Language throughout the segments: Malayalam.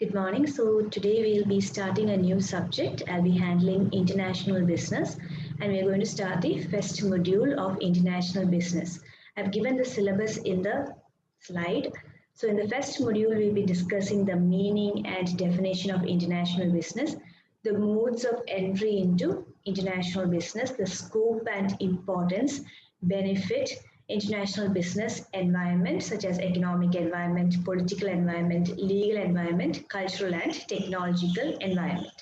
Good morning. So today we'll be starting a new subject. I'll be handling international business and we're going to start the first module of international business. I've given the syllabus in the slide. So in the first module, we'll be discussing the meaning and definition of international business, the modes of entry into international business, the scope and importance, benefit, international business environment such as economic environment, political environment, legal environment, cultural and technological environment.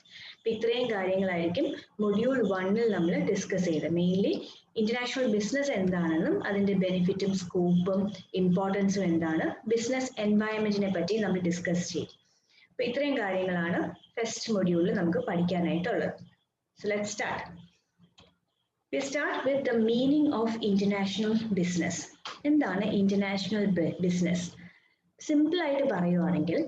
ഇത്രയും കാര്യങ്ങളായിരിക്കും മൊഡ്യൂൾ 1-ൽ നമ്മൾ ഡിസ്കസ് ചെയ്തത്. മെയിൻലി ഇന്റർനാഷണൽ ബിസിനസ് എന്താണെന്നും അതിന്റെ ബെനിഫിറ്റും സ്കോപ്പും ഇമ്പോർട്ടൻസും എന്താണ്, ബിസിനസ് എൻവയൺമെന്റിനെ പറ്റി നമ്മൾ ഡിസ്കസ് ചെയ്യും. അപ്പോൾ ഇത്രയും കാര്യങ്ങളാണ് ഫസ്റ്റ് മൊഡ്യൂളിൽ നമുക്ക് പഠിക്കാനായിട്ടുള്ളത്. So let's start. We start with the meaning of international business. എന്താണ് international business? Simple ആയിട്ട് പറയുവാണെങ്കിൽ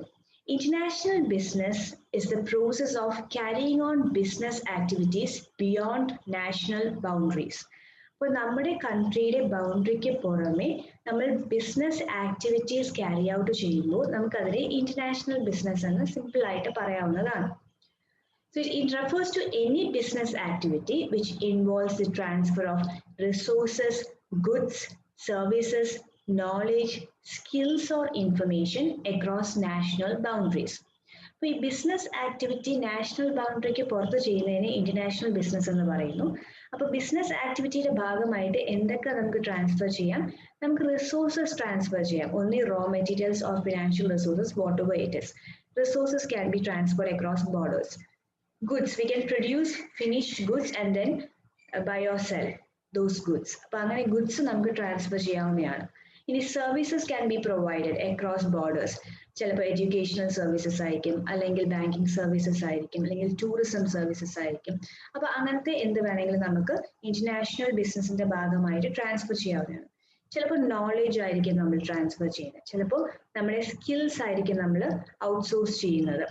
international business is the process of carrying on business activities beyond national boundaries. അപ്പോൾ നമ്മുടെ കൺട്രിയുടെ ബൗണ്ടറിക്ക് പുറമെ നമ്മൾ ബിസിനസ് ആക്ടിവിറ്റീസ് ക്യാരി ഔട്ട് ചെയ്യുമ്പോൾ നമുക്കതിനെ ഇന്റർനാഷണൽ ബിസിനസ് എന്ന് സിമ്പിൾ ആയിട്ട് പറയാവുന്നതാണ്. So it refers to any business activity which involves the transfer of resources, goods, services, knowledge, skills or information across national boundaries. So ഈ ബിസിനസ് ആക്ടിവിറ്റി നാഷണൽ ബൗണ്ടറിക്ക് പുറത്ത് ചെയ്യുന്നതിന് ഇന്റർനാഷണൽ ബിസിനസ് എന്ന് പറയുന്നു. അപ്പോൾ ബിസിനസ് ആക്ടിവിറ്റിയുടെ ഭാഗമായിട്ട് എന്തൊക്കെ നമുക്ക് ട്രാൻസ്ഫർ ചെയ്യാം? നമുക്ക് റിസോഴ്സസ് ട്രാൻസ്ഫർ ചെയ്യാം. only raw materials or financial resources, whatever it is. Resources can be transferred across borders. Goods, we can produce finished goods and then buy or sell those goods. അപ്പോൾ അങ്ങനെ ഗുഡ്സ് നമുക്ക് ട്രാൻസ്ഫർ ചെയ്യാവുന്നതാണ്. ഇനി services can be provided across borders. ചിലപ്പോൾ എഡ്യൂക്കേഷണൽ സർവീസസ് ആയിരിക്കും, അല്ലെങ്കിൽ ബാങ്കിങ് സർവീസസ് ആയിരിക്കും, അല്ലെങ്കിൽ ടൂറിസം സർവീസസ് ആയിരിക്കും. അപ്പോൾ അങ്ങനത്തെ എന്ത് വേണമെങ്കിലും നമുക്ക് ഇന്റർനാഷണൽ ബിസിനസിന്റെ ഭാഗമായിട്ട് ട്രാൻസ്ഫർ ചെയ്യാവുന്നതാണ്. ചിലപ്പോൾ നോളേജ് ആയിരിക്കും നമ്മൾ ട്രാൻസ്ഫർ ചെയ്യുന്നത്, ചിലപ്പോൾ നമ്മുടെ സ്കിൽസ് ആയിരിക്കും നമ്മൾ ഔട്ട്സോഴ്സ് ചെയ്യുന്നത്.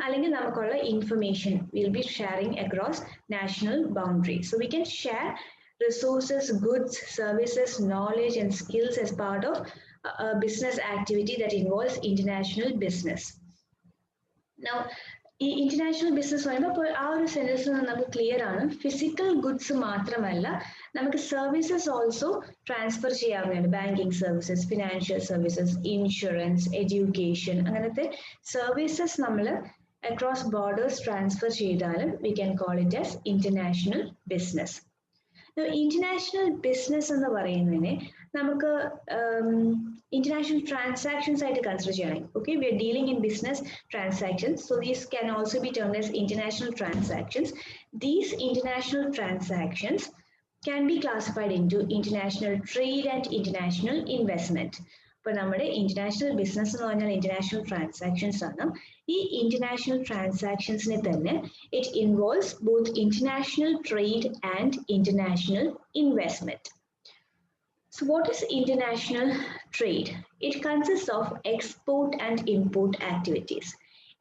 അല്ലെങ്കിൽ നമുക്കുള്ള information will be sharing across national boundary. So we can share resources, goods, services, knowledge and skills as part of a business activity that involves international business. Now, ഈ ഇന്റർനാഷണൽ ബിസിനസ് പറയുമ്പോൾ ആ ഒരു സെന്റൻസിൽ നമുക്ക് ക്ലിയർ ആണ്, ഫിസിക്കൽ ഗുഡ്സ് മാത്രമല്ല നമുക്ക് സർവീസസ് ഓൾസോ ട്രാൻസ്ഫർ ചെയ്യാവുന്നതാണ്. Banking services, financial services, insurance, education, അങ്ങനത്തെ സർവീസസ് നമ്മൾ അക്രോസ് ബോർഡേഴ്സ് ട്രാൻസ്ഫർ ചെയ്താലും we can call it as international business. International business എന്ന് പറയുന്നതിനെ നമുക്ക് international transactions ആയിട്ട് കൺസിഡർ ചെയ്യണം. Okay, we are dealing in business transactions, so these can also be termed as international transactions. These international transactions can be classified into international trade and international investment. ഇപ്പോൾ നമ്മുടെ ഇന്റർനാഷണൽ ബിസിനസ് എന്ന് പറഞ്ഞാൽ ഇന്റർനാഷണൽ ട്രാൻസാക്ഷൻസ് ആണ്. ഈ ഇന്റർനാഷണൽ ട്രാൻസാക്ഷൻസിനെ തന്നെ it involves both international trade and international investment. So what is international trade? It consists of export and import activities.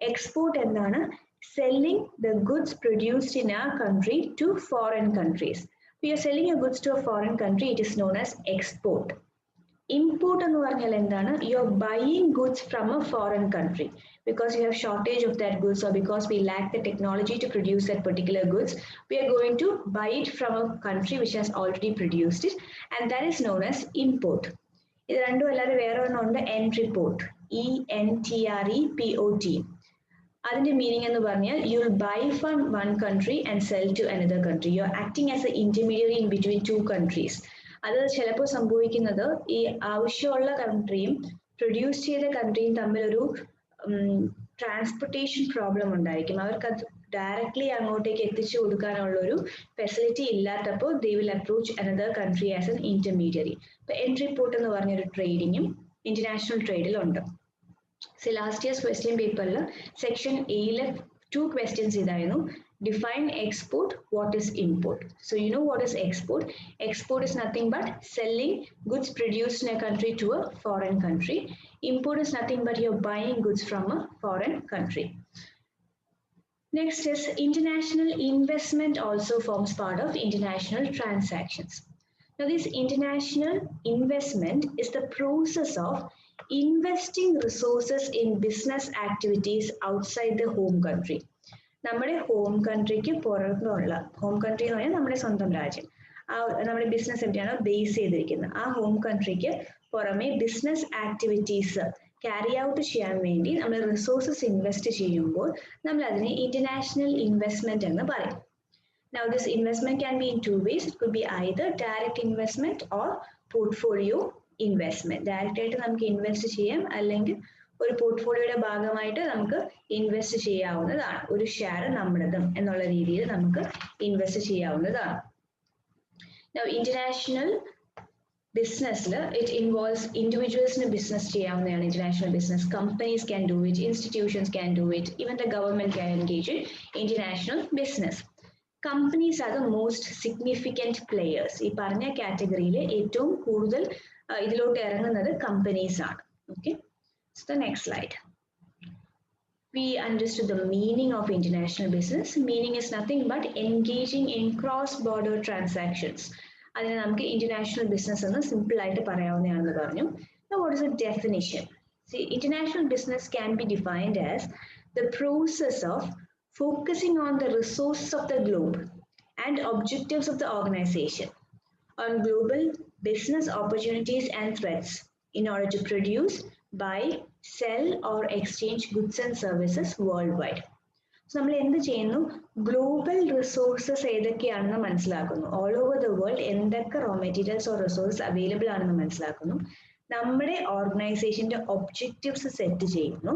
Export എന്താണ്? Selling the goods produced in our country to foreign countries. We are selling your goods to a foreign country, it is known as export. Import എന്ന് പറഞ്ഞാൽ എന്താണ്? You are buying goods from a foreign country because you have shortage of that goods or because we lack the technology to produce that particular goods. We are going to buy it from a country which has already produced it, and that is known as import. ഇത് രണ്ടും അല്ലാതെ വേറെ ഒന്നുണ്ട്, entrepot, ENTREPOT. അതിന്റെ മീനിങ് എന്ന് പറഞ്ഞാൽ you will buy from one country and sell to another country. You are acting as an intermediary in between two countries. അത് ചിലപ്പോൾ സംഭവിക്കുന്നത് ഈ ആവശ്യമുള്ള കൺട്രിയും പ്രൊഡ്യൂസ് ചെയ്ത കൺട്രിയും തമ്മിലൊരു ട്രാൻസ്പോർട്ടേഷൻ പ്രോബ്ലം ഉണ്ടായിരിക്കും. അവർക്ക് അത് ഡയറക്ട്ലി അങ്ങോട്ടേക്ക് എത്തിച്ചു കൊടുക്കാനുള്ള ഒരു ഫെസിലിറ്റി ഇല്ലാത്തപ്പോൾ they will approach another country as an intermediary. ഇപ്പൊ എൻട്രി പോർട്ട് എന്ന് പറഞ്ഞൊരു ട്രേഡിങ്ങും ഇന്റർനാഷണൽ ട്രേഡിലുണ്ട്. സോ ലാസ്റ്റ് ഇയേഴ്സ് ക്വസ്റ്റ്യൻ പേപ്പറിൽ സെക്ഷൻ എയിലെ 2 questions ഇതായിരുന്നു. Define export, what is import? So you know what is export? Export is nothing but selling goods produced in a country to a foreign country. Import is nothing but you're buying goods from a foreign country. Next is international investment also forms part of international transactions. Now this international investment is the process of investing resources in business activities outside the home country. നമ്മുടെ ഹോം കൺട്രിക്ക് പുറത്തുള്ള ഹോം കൺട്രി എന്ന് പറഞ്ഞാൽ നമ്മുടെ സ്വന്തം രാജ്യം, ആ നമ്മുടെ ബിസിനസ് എവിടെയാണോ ബേസ് ചെയ്തിരിക്കുന്നത് ആ ഹോം കൺട്രിക്ക് പുറമെ ബിസിനസ് ആക്ടിവിറ്റീസ് ക്യാരി ഔട്ട് ചെയ്യാൻ വേണ്ടി നമ്മൾ റിസോഴ്സസ് ഇൻവെസ്റ്റ് ചെയ്യുമ്പോൾ നമ്മൾ അതിനെ ഇന്റർനാഷണൽ ഇൻവെസ്റ്റ്മെന്റ് എന്ന് പറയും. Now this investment can be in two ways. It could be either direct investment or portfolio investment. Direct ആയിട്ട് നമുക്ക് ഇൻവെസ്റ്റ് ചെയ്യാം, അല്ലെങ്കിൽ ഒരു പോർട്ട്ഫോളിയോയുടെ ഭാഗമായിട്ട് നമുക്ക് ഇൻവെസ്റ്റ് ചെയ്യാവുന്നതാണ്. ഒരു ഷെയർ നമ്മുടേതും എന്നുള്ള രീതിയിൽ നമുക്ക് ഇൻവെസ്റ്റ് ചെയ്യാവുന്നതാണ്. Now international ബിസിനസ്സിൽ ഇറ്റ് ഇൻവോൾവ്സ് ഇൻഡിവിജ്വൽസിന് ബിസിനസ് ചെയ്യാവുന്നതാണ് international business. Companies can do it, institutions can do it, even the government can engage in international business. Companies are the most significant players. ഈ പറഞ്ഞ കാറ്റഗറിയിൽ ഏറ്റവും കൂടുതൽ ഇതിലോട്ട് ഇറങ്ങുന്നത് കമ്പനീസ് ആണ്. Okay, so the next slide. We understood the meaning of international business. Meaning is nothing but engaging in cross-border transactions. അതിനെ നമുക്ക് ഇന്റർനാഷണൽ ബിസിനസ് എന്ന് സിമ്പിൾ ആയിട്ട് പറയാവുന്നതാണെന്ന് പറഞ്ഞു. Now what is the definition? See, international business can be defined as the process of focusing on the resources of the globe and objectives of the organization on global business opportunities and threats in order to produce, buy, sell or exchange goods and services worldwide. So നമ്മൾ എന്ത് ചെയ്യുന്നു? ഗ്ലോബൽ റിസോഴ്സസ് ഏതൊക്കെയാണെന്ന് മനസ്സിലാക്കുന്നു. ഓൾ ഓവർ ദ വേൾഡ് എന്തൊക്കെ raw materials or resources available ആണെന്ന് മനസ്സിലാക്കുന്നു. നമ്മുടെ ഓർഗനൈസേഷന്റെ ഒബ്ജക്റ്റീവ്സ് സെറ്റ് ചെയ്യുന്നു.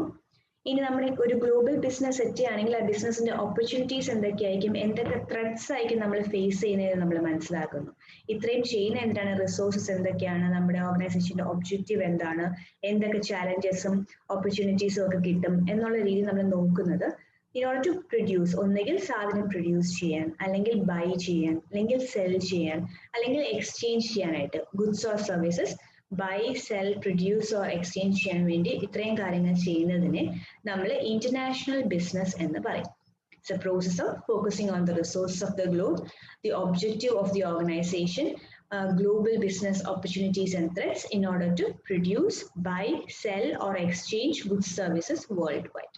ഇനി നമ്മുടെ ഒരു ഗ്ലോബൽ ബിസിനസ് സെറ്റ് ചെയ്യുകയാണെങ്കിൽ ആ ബിസിനസിന്റെ ഓപ്പർച്യൂണിറ്റീസ് എന്തൊക്കെയായിരിക്കും, എന്തൊക്കെ ത്രെറ്റ്സ് ആയിരിക്കും നമ്മൾ ഫേസ് ചെയ്യുന്നത് നമ്മൾ മനസ്സിലാക്കുന്നു. ഇത്രയും ചെയ്യുന്ന എന്താണ്, റിസോഴ്സസ് എന്തൊക്കെയാണ്, നമ്മുടെ ഓർഗനൈസേഷന്റെ ഒബ്ജക്റ്റീവ് എന്താണ്, എന്തൊക്കെ ചാലഞ്ചസും ഓപ്പർച്യൂണിറ്റീസും ഒക്കെ കിട്ടും എന്നുള്ള രീതിയിൽ നമ്മൾ നോക്കുന്നത്. ഇൻ ഓർഡർ ടു പ്രൊഡ്യൂസ്, ഒന്നുകിൽ സാധനം പ്രൊഡ്യൂസ് ചെയ്യാൻ, അല്ലെങ്കിൽ ബൈ ചെയ്യാൻ, അല്ലെങ്കിൽ സെൽ ചെയ്യാൻ, അല്ലെങ്കിൽ എക്സ്ചേഞ്ച് ചെയ്യാനായിട്ട് goods or services buy, sell, produce or exchange ചെയ്യാൻ വേണ്ടി ഇത്രയും കാര്യങ്ങൾ ചെയ്യുന്നതിനെ നമ്മൾ ഇന്റർനാഷണൽ ബിസിനസ് എന്ന് പറയും. It's a process of focusing on the resources of the globe, the objective of the organization, global business opportunities and threats in order to produce, buy, sell or exchange goods services worldwide.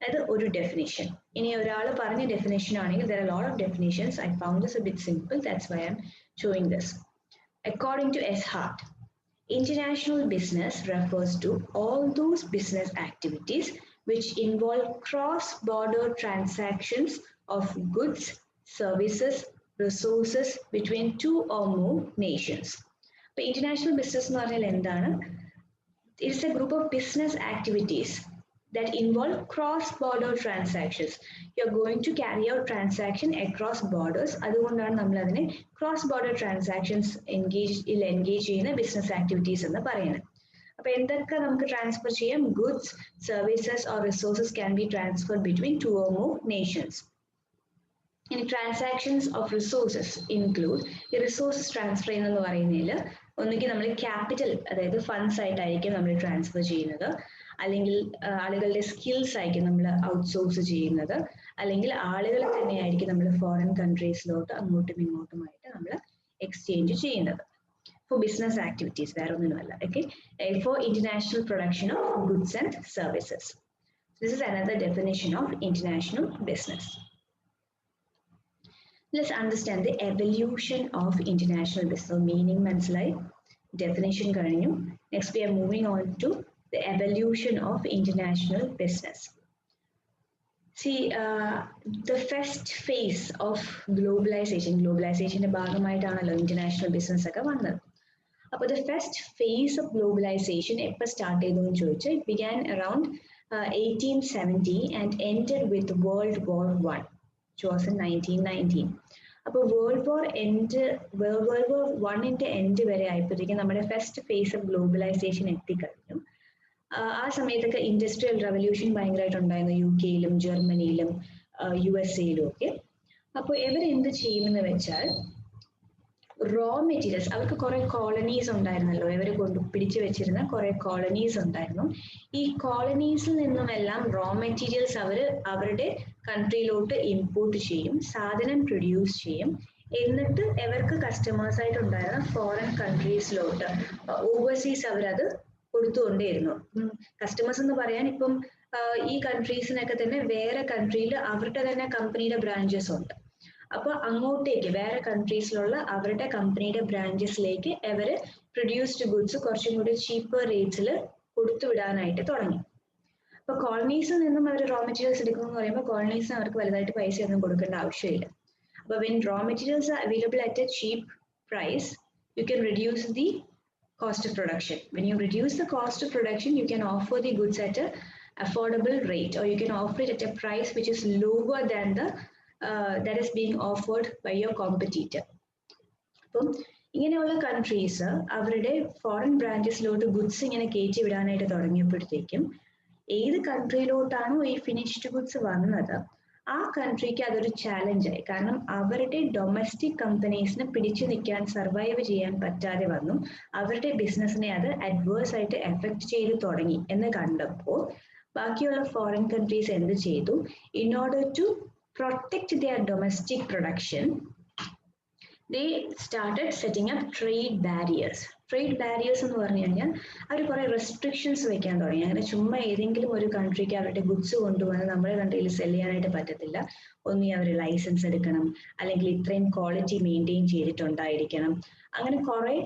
അത് ഒരു ഡെഫിനിഷൻ. ഇനി ഒരാൾ പറഞ്ഞ ഡെഫിനിഷൻ ആണെങ്കിൽ there are a lot of definitions. I found this a bit simple, that's why I'm showing this. According to S. Hart, international business refers to all those business activities which involve cross-border transactions of goods, services, resources between two or more nations. But international business എന്ന് പറഞ്ഞാൽ എന്താണ്? It's a group of business activities that involve cross-border transactions. You're going to carry out transaction across borders. അതുകൊണ്ടാണ് നമ്മൾ അതിനെ cross-border transactions engage ചെയ്യുന്ന business activities എന്ന് പറയുന്നത്. അപ്പൊ എന്തൊക്കെ നമുക്ക് ട്രാൻസ്ഫർ ചെയ്യാം? Goods, services or resources can be transfer between two or more Nations. ഇനി ട്രാൻസാക്ഷൻസ് ഓഫ് റിസോഴ്സസ് ഇൻക്ലൂഡ്, ഈ റിസോഴ്സസ് ട്രാൻസ്ഫർ ചെയ്യുന്നതെന്ന് പറയുന്നതിൽ ഒന്നുകിൽ നമ്മൾ ക്യാപിറ്റൽ, അതായത് ഫണ്ട്സ് ആയിട്ടായിരിക്കും നമ്മൾ ട്രാൻസ്ഫർ ചെയ്യുന്നത്, അല്ലെങ്കിൽ ആളുകളുടെ സ്കിൽസ് ആയിരിക്കും നമ്മൾ ഔട്ട്സോഴ്സ് ചെയ്യുന്നത്, അല്ലെങ്കിൽ ആളുകളെ തന്നെയായിരിക്കും നമ്മൾ ഫോറിൻ കൺട്രീസിലോട്ട് അങ്ങോട്ടും ഇങ്ങോട്ടുമായിട്ട് നമ്മൾ എക്സ്ചേഞ്ച് ചെയ്യുന്നത്. For business activities, okay, for international production of goods and services. This is another definition of international business. Let's understand the evolution of international business. Meaning manslai, definition karanju. Next we are moving on to the evolution of international business. See, the first phase of globalization ഭാഗമായിട്ടാണല്ലോ international business ഒക്കെ വന്നത്. അപ്പോൾ the first phase of globalization എപ്പോൾ സ്റ്റാർട്ട് ചെയ്തു എന്ന് ചോദിച്ചാൽ it began around 1870 and ended with World War I, which was in 1919. അപ്പോൾ World War Iന്റെ എൻഡ് വരെ ആയപ്പോഴത്തേക്കും നമ്മുടെ ഫസ്റ്റ് ഫേസ് ഓഫ് ഗ്ലോബലൈസേഷൻ എത്തിക്കഴിഞ്ഞു. ആ സമയത്തൊക്കെ ഇൻഡസ്ട്രിയൽ റവല്യൂഷൻ ഭയങ്കരമായിട്ടുണ്ടായിരുന്നു UK-യിലും ജർമ്മനിയിലും USA-യിലും ഒക്കെ. അപ്പോൾ ഇവരെന്ത് ചെയ്യുമെന്ന് വെച്ചാൽ റോ മെറ്റീരിയൽസ്, അവർക്ക് കുറെ കോളനീസ് ഉണ്ടായിരുന്നല്ലോ, ഇവർ കൊണ്ട് പിടിച്ചു വെച്ചിരുന്ന കുറെ കോളനീസ് ഉണ്ടായിരുന്നു. ഈ കോളനീസിൽ നിന്നുമെല്ലാം റോ മെറ്റീരിയൽസ് അവർ അവരുടെ കൺട്രിയിലോട്ട് ഇമ്പോർട്ട് ചെയ്യും, സാധനം പ്രൊഡ്യൂസ് ചെയ്യും. എന്നിട്ട് ഇവർക്ക് കസ്റ്റമേഴ്സ് ആയിട്ടുണ്ടായിരുന്ന ഫോറിൻ കൺട്രീസിലോട്ട് ഓവർസീസ് അവരത് കൊടുത്തുകൊണ്ടേയിരുന്നു. കസ്റ്റമേഴ്സ് എന്ന് പറയാൻ ഇപ്പം ഈ കൺട്രീസിനൊക്കെ തന്നെ വേറെ കൺട്രിയിൽ അവരുടെ തന്നെ കമ്പനിയുടെ ബ്രാഞ്ചസ് ഉണ്ട്. അപ്പോൾ അങ്ങോട്ടേക്ക് വേറെ കൺട്രീസിലുള്ള അവരുടെ കമ്പനിയുടെ ബ്രാഞ്ചസിലേക്ക് അവർ പ്രൊഡ്യൂസ്ഡ് ഗുഡ്സ് കുറച്ചും കൂടി ചീപ്പർ റേറ്റ്സിൽ കൊടുത്തുവിടാനായിട്ട് തുടങ്ങി. അപ്പോൾ കോളനീസിൽ നിന്നും അവർ റോ മെറ്റീരിയൽസ് എടുക്കുന്നു എന്ന് പറയുമ്പോൾ കോളനീസിന് അവർക്ക് വലുതായിട്ട് പൈസ ഒന്നും കൊടുക്കേണ്ട ആവശ്യമില്ല. അപ്പോൾ when raw materials are available at a cheap price, you can reduce the cost of production. When you reduce the cost of production, you can offer the goods at a affordable rate, or you can offer it at a price which is lower than the that is being offered by your competitor. അപ്പം ഇങ്ങനെയുള്ള കൺട്രീസ് അവരുടെ ഫോറിൻ ബ്രാഞ്ചസിലോട്ട് ഗുഡ്സ് ഇങ്ങനെ കയറ്റി വിടാനായിട്ട് തുടങ്ങിയപ്പോഴത്തേക്കും ഏത് കൺട്രിയിലോട്ടാണോ ഈ ഫിനിഷ്ഡ് ഗുഡ്സ് വന്നത് ആ കൺട്രിക്ക് അതൊരു ചാലഞ്ചായി. കാരണം അവരുടെ ഡൊമസ്റ്റിക് കമ്പനീസിന് പിടിച്ചു നിൽക്കാൻ സർവൈവ് ചെയ്യാൻ പറ്റാതെ വന്നു. അവരുടെ ബിസിനസ്സിനെ അത് അഡ്വേഴ്സ് ആയിട്ട് എഫക്ട് ചെയ്ത് തുടങ്ങി എന്ന് കണ്ടപ്പോൾ ബാക്കിയുള്ള ഫോറിൻ കൺട്രീസ് എന്ത് ചെയ്തു? In order to protect their domestic production, they started setting up trade barriers. Trade barriers എന്ന് പറഞ്ഞു കഴിഞ്ഞാൽ അവർ കുറേ റെസ്ട്രിക്ഷൻസ് വെക്കാൻ തുടങ്ങി. അങ്ങനെ ചുമ്മാ ഏതെങ്കിലും ഒരു കൺട്രിക്ക് അവരുടെ ഗുഡ്സ് കൊണ്ടുവന്ന് നമ്മുടെ കൺട്രിയിൽ സെല് ചെയ്യാനായിട്ട് പറ്റത്തില്ല. ഒന്നീ അവർ ലൈസൻസ് എടുക്കണം, അല്ലെങ്കിൽ ഇത്രയും ക്വാളിറ്റി മെയിൻറ്റെയിൻ ചെയ്തിട്ടുണ്ടായിരിക്കണം. അങ്ങനെ കുറേ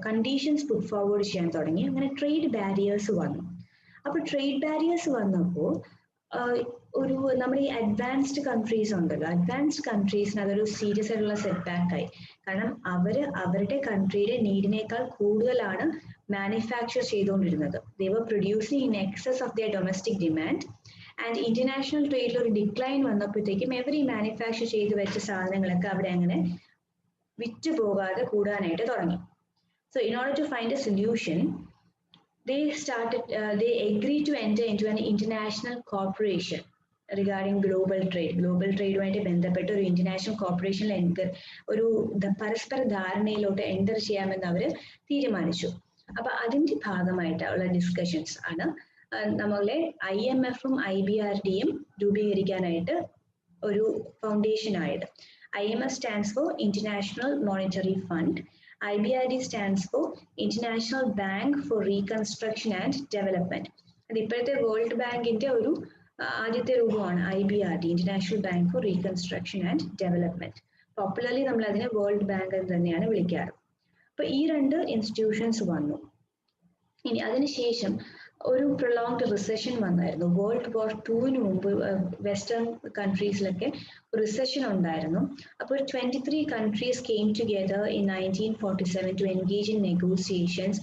കണ്ടീഷൻസ് പുട്ട് ഫോർവേഡ് ചെയ്യാൻ തുടങ്ങി. അങ്ങനെ ട്രേഡ് ബാരിയേഴ്സ് വന്നു. അപ്പോൾ ട്രേഡ് ബാരിയേഴ്സ് വന്നപ്പോൾ ഒരു നമ്മുടെ ഈ അഡ്വാൻസ്ഡ് കൺട്രീസ് ഉണ്ടല്ലോ, അഡ്വാൻസ്ഡ് കൺട്രീസിന് അതൊരു സീരിയസ് ആയിട്ടുള്ള സെറ്റ് ബാക്ക് ആയി. കാരണം അവരുടെ കൺട്രിയുടെ നീഡിനേക്കാൾ കൂടുതലാണ് മാനുഫാക്ചർ ചെയ്തുകൊണ്ടിരുന്നത്. They were producing in excess of their domestic demand. And international ട്രേഡിൽ ഒരു ഡിക്ലൈൻ വന്നപ്പോഴത്തേക്കും എവറി മാനുഫാക്ചർ ചെയ്ത് വെച്ച സാധനങ്ങളൊക്കെ അവിടെ അങ്ങനെ വിറ്റ് പോകാതെ കൂടാനായിട്ട് തുടങ്ങി. So in order to find a solution, they agreed to enter into an international cooperation regarding global trade. Global ട്രേഡുമായിട്ട് ബന്ധപ്പെട്ട് ഒരു ഇന്റർനാഷണൽ കോർപ്പറേഷനിൽ ഒരു പരസ്പര ധാരണയിലോട്ട് എൻ്റർ ചെയ്യാമെന്ന് അവർ തീരുമാനിച്ചു. അപ്പൊ അതിന്റെ ഭാഗമായിട്ടുള്ള ഡിസ്കഷൻസ് ആണ് നമ്മളെ IMF-ഉം IBRD-യും രൂപീകരിക്കാനായിട്ട് ഒരു ഫൗണ്ടേഷൻ ആയത്. IMF stands for International Monetary Fund. IBRD stands for International Bank for Reconstruction and Development. അത് ഇപ്പോഴത്തെ വേൾഡ് ബാങ്കിന്റെ ഒരു ആദ്യത്തെ രൂപമാണ് IBRD, international bank for reconstruction and development. Popularly നമ്മൾ അതിനെ വേൾഡ് ബാങ്ക് എന്ന് തന്നെയാണ് വിളിക്കാറ്. അപ്പൊ ഈ രണ്ട് ഇൻസ്റ്റിറ്റ്യൂഷൻസ് വന്നു. ഇനി അതിനുശേഷം ഒരു പ്രൊലോങ്ഡ് റിസഷൻ വന്നായിരുന്നു. വേൾഡ് വാർ 2-ന് മുമ്പ് വെസ്റ്റേൺ കൺട്രീസിലൊക്കെ റിസഷൻ ഉണ്ടായിരുന്നു. അപ്പോൾ 23 countries came together in 1947 to engage in negotiations,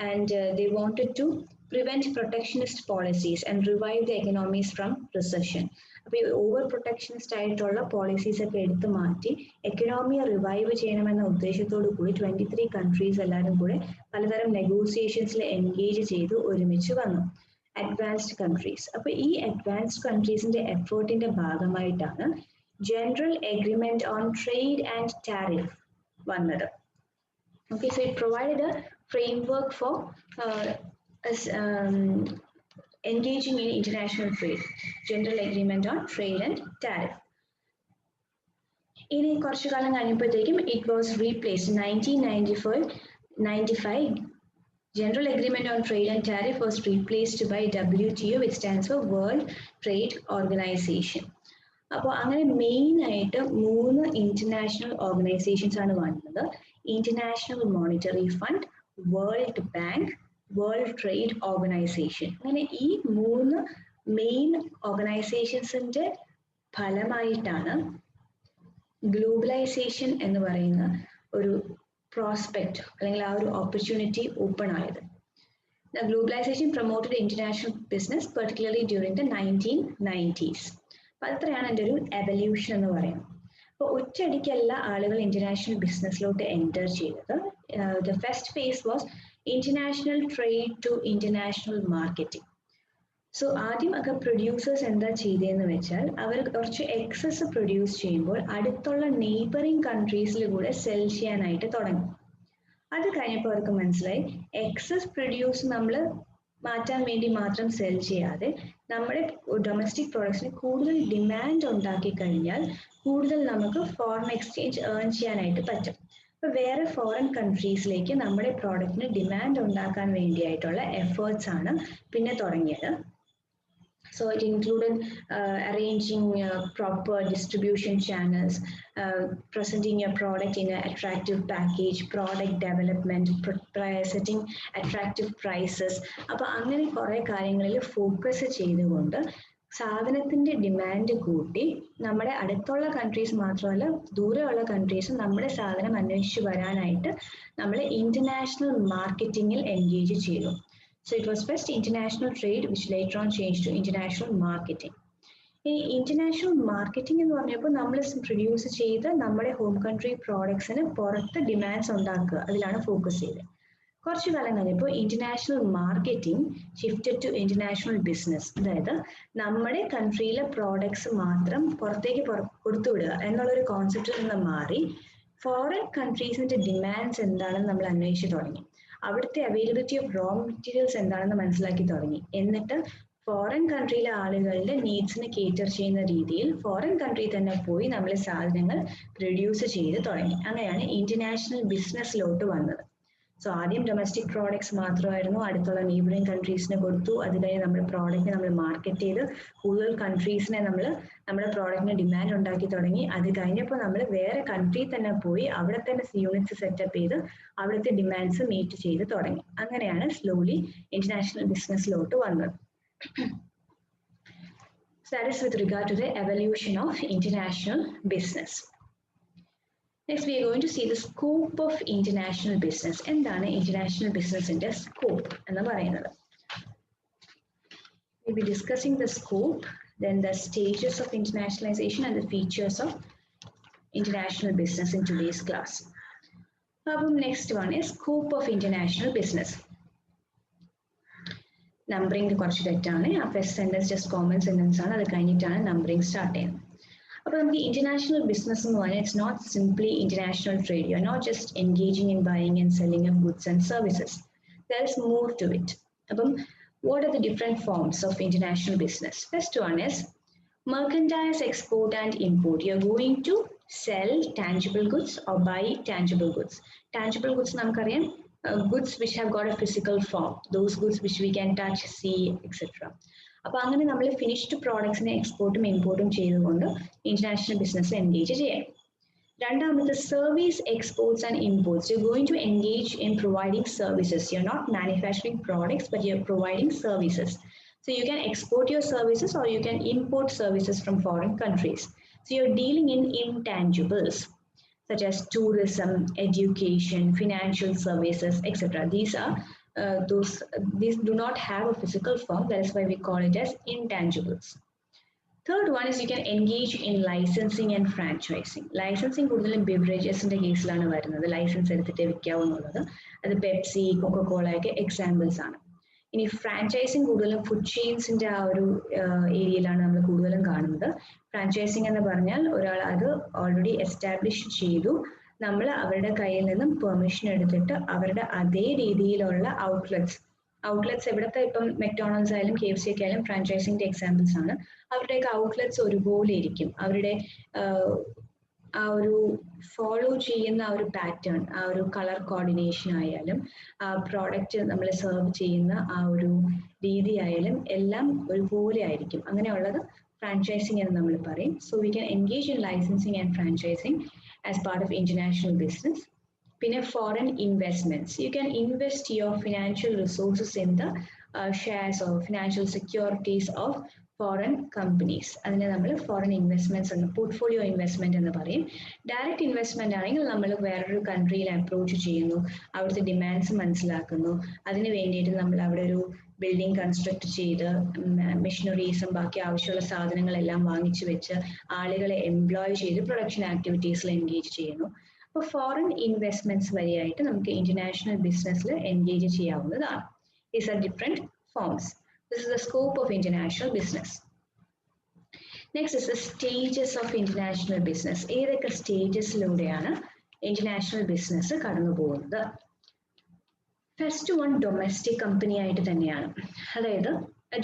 and they wanted to prevent protectionist policies and revive the economies from recession. അപ്പോൾ ഈ ഓവർ പ്രൊട്ടക്ഷനിസ്റ്റ് ആയിട്ടുള്ള പോളിസീസ് ഒക്കെ എടുത്തു മാറ്റി എക്കണോമിയെ റിവൈവ് ചെയ്യണമെന്ന ഉദ്ദേശത്തോടു കൂടി 23 countries എല്ലാവരും കൂടെ പലതരം നെഗോസിയേഷൻസിൽ എൻഗേജ് ചെയ്ത് ഒരുമിച്ച് വന്നു, അഡ്വാൻസ്ഡ് കൺട്രീസ്. അപ്പോൾ ഈ അഡ്വാൻസ്ഡ് കൺട്രീസിന്റെ എഫേർട്ടിന്റെ ഭാഗമായിട്ടാണ് general agreement on trade and tariff വന്നത്. Okay, so it provided a framework for engaging in international trade, General Agreement on Trade and Tariff. ഇനി കുറച്ചു കാലം കഴിഞ്ഞപ്പോഴത്തേക്കും it was replaced. 1995 General Agreement on Trade and Tariff was replaced by WTO, which stands for World Trade Organization. അപ്പോൾ അങ്ങനെ മെയിൻ ആയിട്ട് 3 ഇന്റർനാഷണൽ ഓർഗനൈസേഷൻസ് ആണ് വന്നത്. International monetary fund, world bank, world trade organisation. അങ്ങനെ ഈ 3 മെയിൻ ഓർഗനൈസേഷൻസിന്റെ ഫലമായിട്ടാണ് ഗ്ലോബലൈസേഷൻ എന്ന് പറയുന്ന ഒരു പ്രോസ്പെക്ട് അല്ലെങ്കിൽ ആ ഒരു ഓപ്പർച്യൂണിറ്റി ഓപ്പൺ ആയത്. The globalization promoted international business, particularly during the 1990s. അപ്പോൾ അത്രയാണ് എൻ്റെ ഒരു എവല്യൂഷൻ എന്ന് പറയുന്നത്. അപ്പോൾ ഒറ്റയടിക്കല്ല ആളുകൾ ഇന്റർനാഷണൽ ബിസിനസ്സിലോട്ട് എൻ്റർ ചെയ്തത്. The first phase was international trade to international marketing. So ആദ്യം ഒക്കെ പ്രൊഡ്യൂസേഴ്സ് എന്താ ചെയ്തതെന്ന് വെച്ചാൽ അവർ കുറച്ച് എക്സസ് പ്രൊഡ്യൂസ് ചെയ്യുമ്പോൾ അടുത്തുള്ള നെയ്ബറിങ് കൺട്രീസിൽ കൂടെ സെൽ ചെയ്യാനായിട്ട് തുടങ്ങി. അത് കഴിഞ്ഞപ്പോൾ അവർക്ക് മനസ്സിലായി എക്സസ് പ്രൊഡ്യൂസ് നമ്മൾ മാറ്റാൻ വേണ്ടി മാത്രം സെൽ ചെയ്യാതെ നമ്മുടെ ഡൊമസ്റ്റിക് പ്രോഡക്ട്സിന് കൂടുതൽ ഡിമാൻഡ് ഉണ്ടാക്കി കഴിഞ്ഞാൽ കൂടുതൽ നമുക്ക് ഫോറിൻ എക്സ്ചേഞ്ച് ഏൺ ചെയ്യാനായിട്ട് പറ്റും. അപ്പോൾ വേറെ ഫോറിൻ കൺട്രീസിലേക്ക് നമ്മുടെ പ്രോഡക്റ്റിന് ഡിമാൻഡ് ഉണ്ടാക്കാൻ വേണ്ടിയായിട്ടുള്ള എഫേർട്സ് ആണ് പിന്നെ തുടങ്ങിയത്. So it included arranging proper distribution channels, presenting your product in an attractive package, product development, setting attractive prices. അപ്പോൾ അങ്ങനെ കുറേ കാര്യങ്ങളിൽ ഫോക്കസ് ചെയ്തുകൊണ്ട് സാധനത്തിന്റെ ഡിമാൻഡ് കൂട്ടി നമ്മുടെ അടുത്തുള്ള കൺട്രീസ് മാത്രമല്ല ദൂരെയുള്ള കൺട്രീസും നമ്മുടെ സാധനം അന്വേഷിച്ച് വരാനായിട്ട് നമ്മൾ ഇന്റർനാഷണൽ മാർക്കറ്റിംഗിൽ എൻഗേജ് ചെയ്തു. So it was first international trade, which later on changed to international marketing. In international marketing എന്ന് പറഞ്ഞപ്പോൾ നമ്മൾ പ്രൊഡ്യൂസ് ചെയ്ത് നമ്മുടെ ഹോം കൺട്രി പ്രോഡക്ട്സിന് പുറത്ത് ഡിമാൻഡ്സ് ഉണ്ടാക്കുക, അതിലാണ് ഫോക്കസ് ചെയ്തത്. കുറച്ചു കാലം കഴിഞ്ഞപ്പോൾ international marketing shifted to international business. അതായത് നമ്മുടെ കൺട്രിയിലെ പ്രോഡക്ട്സ് മാത്രം പുറത്തേക്ക് കൊടുത്തുവിടുക എന്നുള്ളൊരു കോൺസെപ്റ്റിൽ നിന്ന് മാറി ഫോറിൻ കൺട്രീസിന്റെ ഡിമാൻഡ്സ് എന്താണെന്ന് നമ്മൾ അന്വേഷിച്ച് തുടങ്ങി. അവിടുത്തെ അവൈലബിലിറ്റി ഓഫ് റോ മെറ്റീരിയൽസ് എന്താണെന്ന് മനസ്സിലാക്കി തുടങ്ങി. എന്നിട്ട് ഫോറിൻ കൺട്രിയിലെ ആളുകളുടെ നീഡ്സിന് കേറ്റർ ചെയ്യുന്ന രീതിയിൽ ഫോറിൻ കൺട്രി തന്നെ പോയി നമ്മൾ സാധനങ്ങൾ പ്രൊഡ്യൂസ് ചെയ്ത് തുടങ്ങി. അങ്ങനെയാണ് ഇന്റർനാഷണൽ ബിസിനസ്സിലോട്ട് വന്നത്. സോ ആദ്യം ഡൊമസ്റ്റിക് പ്രോഡക്ട്സ് മാത്രമായിരുന്നു, അടുത്തുള്ള നെയ്ബറിംഗ് കൺട്രീസിന് കൊടുത്തു. അത് കഴിഞ്ഞ് നമ്മുടെ പ്രോഡക്റ്റിനെ നമ്മൾ മാർക്കറ്റ് ചെയ്ത് കൂടുതൽ കൺട്രീസിനെ നമ്മൾ നമ്മുടെ പ്രോഡക്റ്റിന് ഡിമാൻഡ് ഉണ്ടാക്കി തുടങ്ങി. അത് കഴിഞ്ഞപ്പോൾ നമ്മൾ വേറെ കൺട്രി തന്നെ പോയി അവിടെ തന്നെ യൂണിറ്റ്സ് സെറ്റപ്പ് ചെയ്ത് അവിടുത്തെ ഡിമാൻഡ്സ് മീറ്റ് ചെയ്ത് തുടങ്ങി. അങ്ങനെയാണ് സ്ലോലി ഇന്റർനാഷണൽ ബിസിനസ്സിലോട്ട് വന്നത്. So that is with regard to the evolution of international business. Next, we are going to see the scope of international business. എന്താണ് international businessന്റെ scope എന്ന് പറയുന്നത്? We will be discussing the scope, then the stages of internationalization and the features of international business in today's class. Next one is scope of international business. Numbering കുറച്ച് തെറ്റാണ്. ആ first sentence just common sentence ആണ്, അത് കഴിഞ്ഞിട്ടാണ് നമ്പറിംഗ് സ്റ്റാർട്ട് ചെയ്യുന്നത്. അപ്പോൾ നമുക്ക് ഇന്റർനാഷണൽ ബിസിനസ് എന്ന് പറഞ്ഞാൽ it's not simply international trade. You are not just engaging in buying and selling of goods and services. There is more to it. അപ്പം what are the different forms of international business? First one is merchandise export and import. You are going to sell tangible goods or buy tangible goods. Tangible goods നമുക്കറിയാം, goods which have got a physical form, those goods which we can touch, see, etc. അപ്പോൾ അങ്ങനെ നമ്മൾ ഫിനിഷ്ഡ് പ്രോഡക്ട്സിനെ എക്സ്പോർട്ടും ഇമ്പോർട്ടും ചെയ്തുകൊണ്ട് ഇന്റർനാഷണൽ ബിസിനസ് എൻഗേജ് ചെയ്യാം. രണ്ടാമത്തെ service exports and imports. You going to engage in providing services. You are not manufacturing products but you are providing services. So you can export your services or you can import services from foreign countries. So you're dealing in intangibles such as tourism, education, financial services, etc. These do not have a physical form. That is why we call it as intangibles. Third one is you can engage in licensing and franchising. Licensing കൂടുതലും ബിവറേജസിന്റെ കേസിലാണ് വരുന്നത്. ലൈസൻസ് എടുത്തിട്ട് വിൽക്കാവുന്നുള്ളത്. അത് പെപ്സി, കൊക്കോകോള ഒക്കെ എക്സാമ്പിൾസ് ആണ്. ഇനി ഫ്രാഞ്ചൈസിങ് കൂടുതലും ഫുഡ് ചെയിൻസിന്റെ ആ ഒരു ഏരിയയിലാണ് നമ്മൾ കൂടുതലും കാണുന്നത്. ഫ്രാഞ്ചൈസിങ് എന്ന് പറഞ്ഞാൽ ഒരാൾ അത് ഓൾറെഡി എസ്റ്റാബ്ലിഷ് ചെയ്തു, നമ്മൾ അവരുടെ കയ്യിൽ നിന്നും പെർമിഷൻ എടുത്തിട്ട് അവരുടെ അതേ രീതിയിലുള്ള ഔട്ട്ലെറ്റ്സ് എവിടത്തെ ഇപ്പം മെക്ഡോണൾഡ്സ് ആയാലും KFC ഒക്കെ ആയാലും ഫ്രാഞ്ചൈസിന്റെ എക്സാമ്പിൾസ് ആണ്. അവരുടെയൊക്കെ ഔട്ട്ലെറ്റ്സ് ഒരുപോലെ ഇരിക്കും. അവരുടെ ആ ഒരു ഫോളോ ചെയ്യുന്ന ആ ഒരു പാറ്റേൺ, ആ ഒരു കളർ കോർഡിനേഷൻ ആയാലും ആ പ്രോഡക്റ്റ് നമ്മൾ സെർവ് ചെയ്യുന്ന ആ ഒരു രീതി ആയാലും എല്ലാം ഒരുപോലെ ആയിരിക്കും. അങ്ങനെയുള്ളത് ഫ്രാഞ്ചൈസിങ് എന്ന് നമ്മൾ പറയും. So we can engage in licensing and franchising as part of international business. പിന്നെ foreign investments. You can invest your financial resources in the shares of financial securities of foreign companies. അതിനെ നമ്മൾ ഫോറിൻ ഇൻവെസ്റ്റ്മെന്റ്സ് എന്ന്, പോർട്ട്ഫോളിയോ ഇൻവെസ്റ്റ്മെന്റ് എന്ന് പറയും. ഡയറക്റ്റ് ഇൻവെസ്റ്റ്മെന്റ് ആണെങ്കിൽ നമ്മൾ വേറൊരു കൺട്രിയിൽ അപ്രോച്ച് ചെയ്യുന്നു, അവിടുത്തെ ഡിമാൻഡ്സ് മനസ്സിലാക്കുന്നു, അതിന് വേണ്ടിയിട്ട് നമ്മൾ അവിടെ ഒരു ബിൽഡിംഗ് കൺസ്ട്രക്ട് ചെയ്ത് മെഷീനറീസും ബാക്കി ആവശ്യമുള്ള സാധനങ്ങളെല്ലാം വാങ്ങിച്ചു വെച്ച് ആളുകളെ എംപ്ലോയ് ചെയ്ത് പ്രൊഡക്ഷൻ ആക്ടിവിറ്റീസിൽ എൻഗേജ് ചെയ്യുന്നു. അപ്പോൾ ഫോറിൻ ഇൻവെസ്റ്റ്മെന്റ്സ് വഴിയായിട്ട് നമുക്ക് ഇന്റർനാഷണൽ ബിസിനസ്സിൽ എൻഗേജ് ചെയ്യാവുന്നതാണ്. These are different forms. This is the scope of international business. Next is the stages of international business. ഏതൊക്കെ സ്റ്റേജസിലൂടെയാണ് ഇന്റർനാഷണൽ ബിസിനസ് കടന്നു പോകുന്നത്? ഫസ്റ്റ് വൺ ഡൊമസ്റ്റിക് കമ്പനി ആയിട്ട് തന്നെയാണ്. അതായത്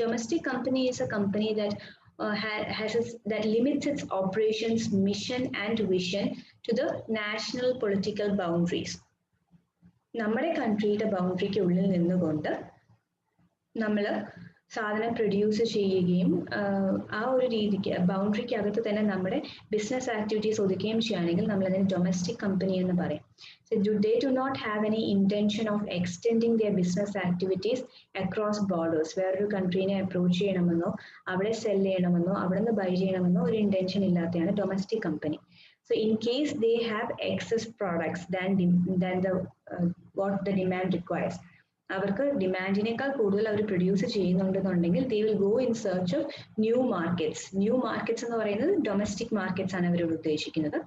domestic company is A company that that limits its operations, mission, and vision to the national political boundaries. നമ്മുടെ കൺട്രിയുടെ ബൗണ്ടറിക്ക് ഉള്ളിൽ നിന്നുകൊണ്ട് നമ്മൾ സാധനം പ്രൊഡ്യൂസ് ചെയ്യുകയും ആ ഒരു രീതിക്ക് ബൗണ്ടറിക്ക് അകത്ത് തന്നെ നമ്മുടെ ബിസിനസ് ആക്ടിവിറ്റീസ് ഒതുക്കുകയും ചെയ്യുകയാണെങ്കിൽ നമ്മൾ അതിനെ ഡൊമസ്റ്റിക് കമ്പനി എന്ന് പറയും. So they do not have any intention of extending their business activities across borders. വേറൊരു കൺട്രീനെ അപ്രോച്ച് ചെയ്യണമെന്നോ അവിടെ സെൽ ചെയ്യണമെന്നോ അവിടെ നിന്ന് ബൈ ചെയ്യണമെന്നോ ഒരു ഇന്റൻഷൻ ഇല്ലാത്തതാണ് domestic company. So in case they have excess products than what the demand requires, അവർക്ക് ഡിമാൻഡിനേക്കാൾ കൂടുതൽ അവർ പ്രൊഡ്യൂസ് ചെയ്യുന്നുണ്ടെന്നുണ്ടെങ്കിൽ they will go in search of new markets. New markets എന്ന് പറയുന്നത് ഡൊമസ്റ്റിക് മാർക്കറ്റ്സ് ആണ് അവരോട് ഉദ്ദേശിക്കുന്നത്.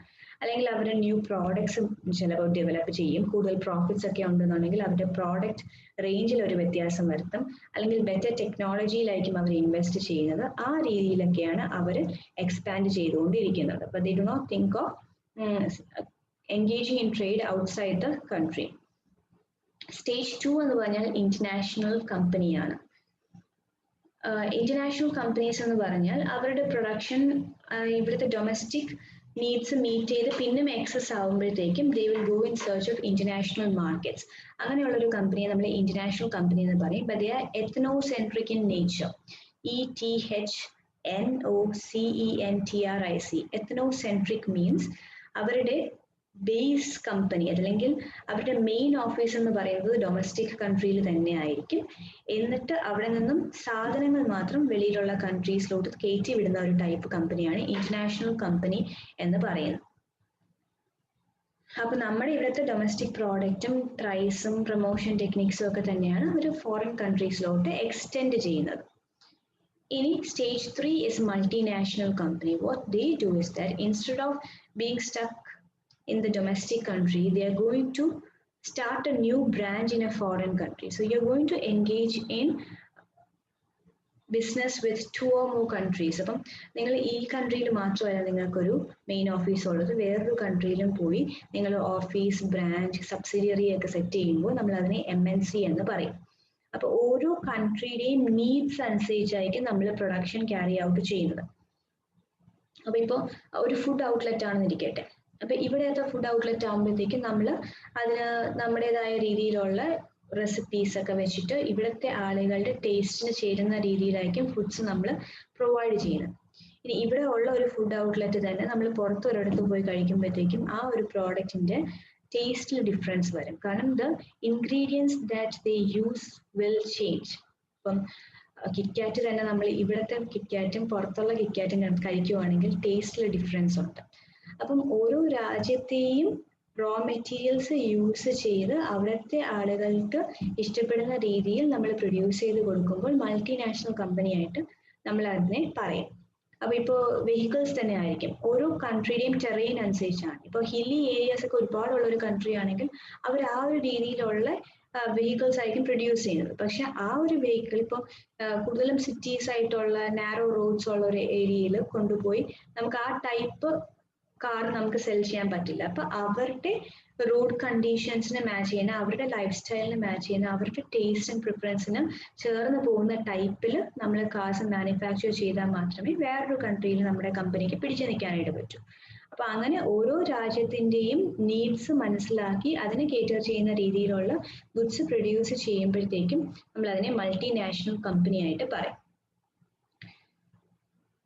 അല്ലെങ്കിൽ അവർ ന്യൂ പ്രോഡക്ട്സ് ചിലപ്പോൾ ഡെവലപ്പ് ചെയ്യും. കൂടുതൽ പ്രോഫിറ്റ്സ് ഒക്കെ ഉണ്ടെന്നുണ്ടെങ്കിൽ അവരുടെ പ്രോഡക്റ്റ് റേഞ്ചിൽ ഒരു വ്യത്യാസം വരുത്തും. അല്ലെങ്കിൽ ബെറ്റർ ടെക്നോളജിയിലായിരിക്കും അവർ ഇൻവെസ്റ്റ് ചെയ്യുന്നത്. ആ രീതിയിലൊക്കെയാണ് അവർ എക്സ്പാൻഡ് ചെയ്തുകൊണ്ടിരിക്കുന്നത്. അപ്പോൾ they do not think of engaging in trade outside the country. Stage 2 എന്ന് പറഞ്ഞാൽ ഇന്റർനാഷണൽ കമ്പനിയാണ്. ഇന്റർനാഷണൽ കമ്പനീസ് എന്ന് പറഞ്ഞാൽ അവരുടെ പ്രൊഡക്ഷൻ ഇവിടുത്തെ ഡൊമസ്റ്റിക് നീഡ്സ് മീറ്റ് ചെയ്ത് പിന്നെ എക്സസ് ആവുമ്പോഴത്തേക്കും they will go in search of international markets. അങ്ങനെയുള്ള ഒരു കമ്പനിയെ നമ്മൾ ഇന്റർനാഷണൽ കമ്പനി എന്ന് പറയും. But they are ethnocentric in nature. ETHNOCENTRIC. Ethnocentric means അവരുടെ ബേസ് കമ്പനി അല്ലെങ്കിൽ അവരുടെ മെയിൻ ഓഫീസ് എന്ന് പറയുന്നത് ഡൊമസ്റ്റിക് കൺട്രിയിൽ തന്നെ ആയിരിക്കും. എന്നിട്ട് അവിടെ നിന്നും സാധനങ്ങൾ മാത്രം വെളിയിലുള്ള കൺട്രീസിലോട്ട് കയറ്റി വിടുന്ന ഒരു ടൈപ്പ് കമ്പനിയാണ് ഇന്റർനാഷണൽ കമ്പനി എന്ന് പറയുന്നത്. അപ്പൊ നമ്മുടെ ഇവിടുത്തെ ഡൊമസ്റ്റിക് പ്രോഡക്റ്റും പ്രൈസും പ്രൊമോഷൻ ടെക്നിക്സും ഒക്കെ തന്നെയാണ് അവർ ഫോറിൻ കൺട്രീസിലോട്ട് എക്സ്റ്റെൻഡ് ചെയ്യുന്നത്. ഇനി stage 3 is multinational company. What they do is that instead of being stuck in the domestic country, they are going to start a new branch in a foreign country. So you're going to engage in business with 2 or more countries. അപ്പം നിങ്ങൾ ഈ കൺട്രിയിൽ മാത്രമല്ല നിങ്ങൾക്കൊരു മെയിൻ ഓഫീസ് ഉള്ളത്, വേറൊരു കൺട്രിയിലും പോയി നിങ്ങൾ ഓഫീസ്, ബ്രാഞ്ച്, സബ്സിഡിയറി ഒക്കെ സെറ്റ് ചെയ്യുമ്പോൾ നമ്മൾ അതിനെ MNC എന്ന് പറയും. അപ്പോൾ ഓരോ കൺട്രിയുടെയും നീഡ്സ് അനുസരിച്ചായിരിക്കും നമ്മൾ പ്രൊഡക്ഷൻ ക്യാരി ഔട്ട് ചെയ്യുന്നത്. അപ്പൊ ഇപ്പോൾ ഒരു ഫുഡ് ഔട്ട്ലെറ്റ് ആണെന്ന് ഇരിക്കട്ടെ. അപ്പൊ ഇവിടെത്തെ ഫുഡ് ഔട്ട്ലെറ്റ് ആകുമ്പോഴത്തേക്കും നമ്മൾ അതിന് നമ്മുടേതായ രീതിയിലുള്ള റെസിപ്പീസ് ഒക്കെ വെച്ചിട്ട് ഇവിടുത്തെ ആളുകളുടെ ടേസ്റ്റിന് ചേരുന്ന രീതിയിലായിരിക്കും ഫുഡ്സ് നമ്മൾ പ്രൊവൈഡ് ചെയ്യുന്നത്. ഇനി ഇവിടെ ഉള്ള ഒരു ഫുഡ് ഔട്ട്ലെറ്റ് തന്നെ നമ്മൾ പുറത്ത് ഒരിടത്ത് പോയി കഴിക്കുമ്പോഴത്തേക്കും ആ ഒരു പ്രോഡക്റ്റിന്റെ ടേസ്റ്റിൽ ഡിഫറൻസ് വരും. കാരണം the ingredients that they use will change. ഇപ്പം കിറ്റ്കാറ്റ് തന്നെ നമ്മൾ ഇവിടുത്തെ കിറ്റ്കാറ്റും പുറത്തുള്ള കിറ്റ്കാറ്റും കഴിക്കുവാണെങ്കിൽ ടേസ്റ്റിൽ ഡിഫറൻസ് ഉണ്ട്. അപ്പം ഓരോ രാജ്യത്തെയും റോ മെറ്റീരിയൽസ് യൂസ് ചെയ്ത് അവിടുത്തെ ആളുകൾക്ക് ഇഷ്ടപ്പെടുന്ന രീതിയിൽ നമ്മൾ പ്രൊഡ്യൂസ് ചെയ്ത് കൊടുക്കുമ്പോൾ മൾട്ടിനാഷണൽ കമ്പനി ആയിട്ട് നമ്മൾ അതിനെ പറയും. അപ്പൊ ഇപ്പോൾ വെഹിക്കിൾസ് തന്നെ ആയിരിക്കും, ഓരോ കൺട്രിയുടെയും ടെറൈൻ അനുസരിച്ചാണ്. ഇപ്പോൾ ഹില്ലി ഏരിയാസ് ഒക്കെ ഒരുപാടുള്ള ഒരു കൺട്രി ആണെങ്കിൽ അവർ ആ ഒരു രീതിയിലുള്ള വെഹിക്കിൾസ് ആയിരിക്കും പ്രൊഡ്യൂസ് ചെയ്യുന്നത്. പക്ഷെ ആ ഒരു വെഹിക്കിൾ ഇപ്പോൾ കൂടുതലും സിറ്റീസ് ആയിട്ടുള്ള നാരോ റോഡ്സ് ഉള്ള ഒരു ഏരിയയിൽ കൊണ്ടുപോയി നമുക്ക് ആ ടൈപ്പ് കാർ നമുക്ക് സെൽ ചെയ്യാൻ പറ്റില്ല. അപ്പൊ അവരുടെ റോഡ് കണ്ടീഷൻസിനെ മാച്ച് ചെയ്യുന്ന, അവരുടെ ലൈഫ് സ്റ്റൈലിന് മാച്ച് ചെയ്യുന്ന, അവരുടെ ടേസ്റ്റ് ആൻഡ് പ്രിഫറൻസിന് ചേർന്ന് പോകുന്ന ടൈപ്പിൽ നമ്മൾ കാർസ് മാനുഫാക്ചർ ചെയ്താൽ മാത്രമേ വേറൊരു കൺട്രിയിൽ നമ്മുടെ കമ്പനിക്ക് പിടിച്ചു നിൽക്കാനായിട്ട് പറ്റൂ. അപ്പൊ അങ്ങനെ ഓരോ രാജ്യത്തിന്റെയും നീഡ്സ് മനസ്സിലാക്കി അതിനെ കേറ്റർ ചെയ്യുന്ന രീതിയിലുള്ള ഗുഡ്സ് പ്രൊഡ്യൂസ് ചെയ്യുമ്പോഴത്തേക്കും നമ്മൾ അതിനെ മൾട്ടിനാഷണൽ കമ്പനി ആയിട്ട് പറയും.